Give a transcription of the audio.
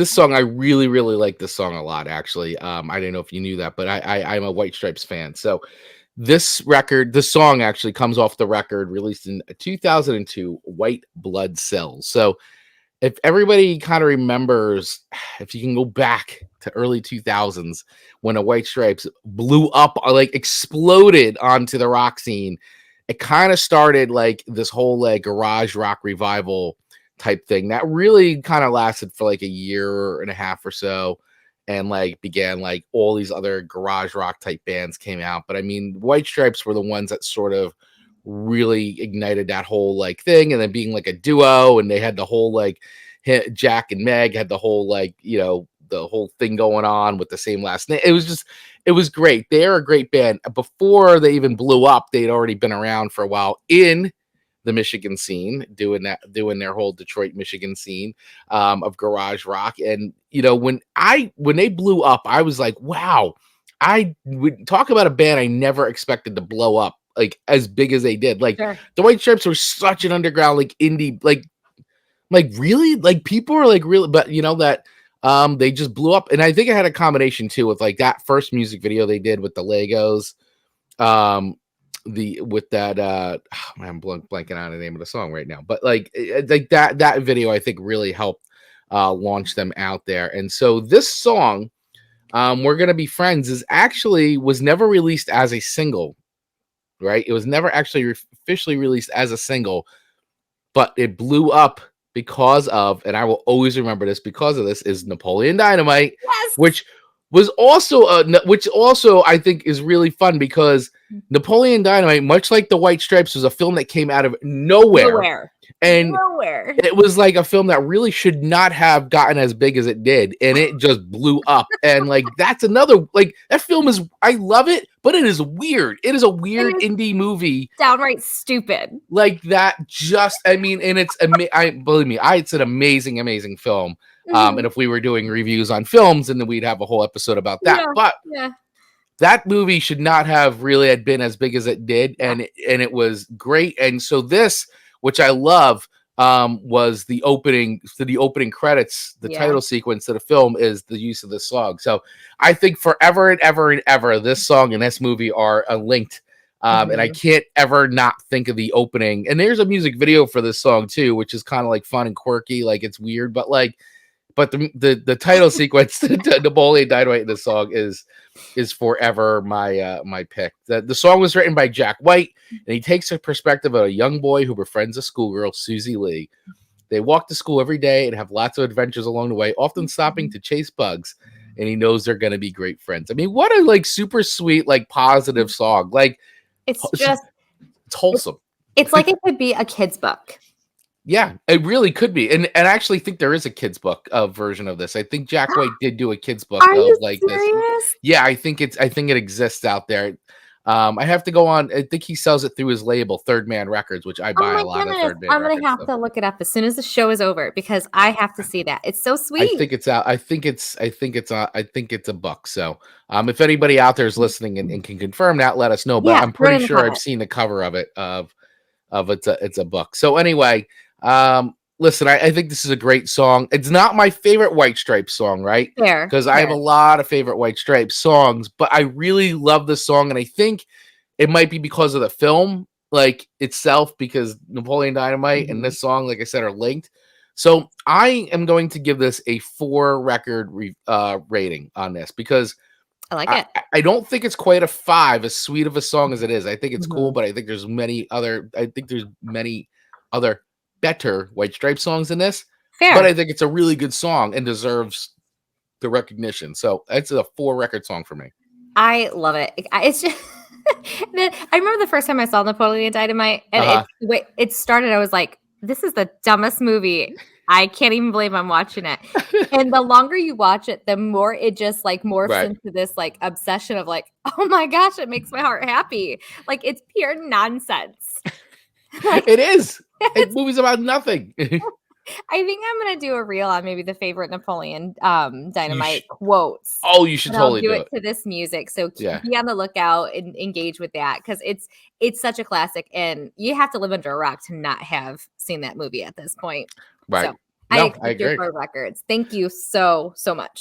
This song, I really, really like this song a lot, actually. I didn't know if you knew that, but I'm a White Stripes fan. So this song actually comes off the record released in 2002, White Blood Cells. So if everybody kind of remembers, if you can go back to early 2000s when the White Stripes blew up, like exploded onto the rock scene, it kind of started like this whole like garage rock revival type thing that really kind of lasted for like a year and a half or so, and like began like all these other garage rock type bands came out. But I mean, White Stripes were the ones that sort of really ignited that whole like thing, and then being like a duo, and they had the whole like Jack and Meg had the whole like, you know, the whole thing going on with the same last name. It was great. They're a great band. Before they even blew up, they'd already been around for a while in the Michigan scene, doing their whole Detroit, Michigan scene of garage rock. And you know, when they blew up, I was like, wow, I would talk about a band I never expected to blow up like as big as they did. Like Sure. the White Stripes were such an underground, like indie, like really, like people are like really, but you know that they just blew up. And I think it had a combination too with like that first music video they did with the Legos. The with that I'm blanking on the name of the song right now, but like like that video I think really helped launch them out there. And so this song, We're Gonna Be Friends, was never released as a single, right? It was never actually officially released as a single, but it blew up because of, and I will always remember this because of this, is Napoleon Dynamite, Yes. which also I think is really fun because Napoleon Dynamite, much like the White Stripes, was a film that came out of nowhere. And Nowhere. it was like a film that really should not have gotten as big as it did, and it just blew up. And like that's another, like that film is, I love it, but it is weird. It is a weird indie movie, downright stupid. like that. Just, I mean, and it's believe me, it's an amazing film. And if we were doing reviews on films, and then we'd have a whole episode about that. But that movie should not have really had been as big as it did, and it was great. And so this, which I love, was the opening credits. The title sequence to the film is the use of this song. So I think forever and ever and ever, this song and this movie are linked. And I can't ever not think of the opening. And there's a music video for this song too, which is kind of like fun and quirky, like it's weird, but the title sequence to Napoleon Dynamite in this song is forever my pick. The song was written by Jack White, and he takes a perspective of a young boy who befriends a schoolgirl, Susie Lee. They walk to school every day and have lots of adventures along the way, often stopping to chase bugs, and he knows they're going to be great friends. I mean, what a like super sweet, like positive song. Like it's wholesome. It's like it could be a kid's book. Yeah, it really could be. And I actually think there is a kid's book version of this. I think Jack White did do a kid's book Are you like serious? this. Yeah, I think it exists out there. I have to go on. I think he sells it through his label, Third Man Records, which I buy a lot of Third Man Records. I'm gonna have to look it up as soon as the show is over because I have to see that. It's so sweet. I think it's out. I think it's a book. So if anybody out there is listening and can confirm that, let us know. But I'm pretty sure I've seen the cover of it of it's a book. So anyway, listen, I think this is a great song. It's not my favorite White Stripes song, right? Because I have a lot of favorite White Stripes songs, but I really love this song, and I think it might be because of the film, like itself, because Napoleon Dynamite and this song, like I said, are linked. So I am going to give this a 4 record rating on this because I like it. I don't think it's quite a 5, as sweet of a song as it is. I think it's cool, but I think there's many other better White Stripes songs than this. Fair. But I think it's a really good song and deserves the recognition. So it's a 4 record song for me. I love it. It's just I remember the first time I saw Napoleon Dynamite, and it started. I was like, "This is the dumbest movie. I can't even believe I'm watching it." And the longer you watch it, the more it just like morphs into this like obsession of like, "Oh my gosh, it makes my heart happy." Like it's pure nonsense. Like, it is. It movie's about nothing. I think I'm gonna do a reel on maybe the favorite Napoleon Dynamite quotes. Oh, you should totally do it to this music. So be on the lookout and engage with that because it's such a classic, and you have to live under a rock to not have seen that movie at this point. Right. So. No, I accept your agree. for records. Thank you so much.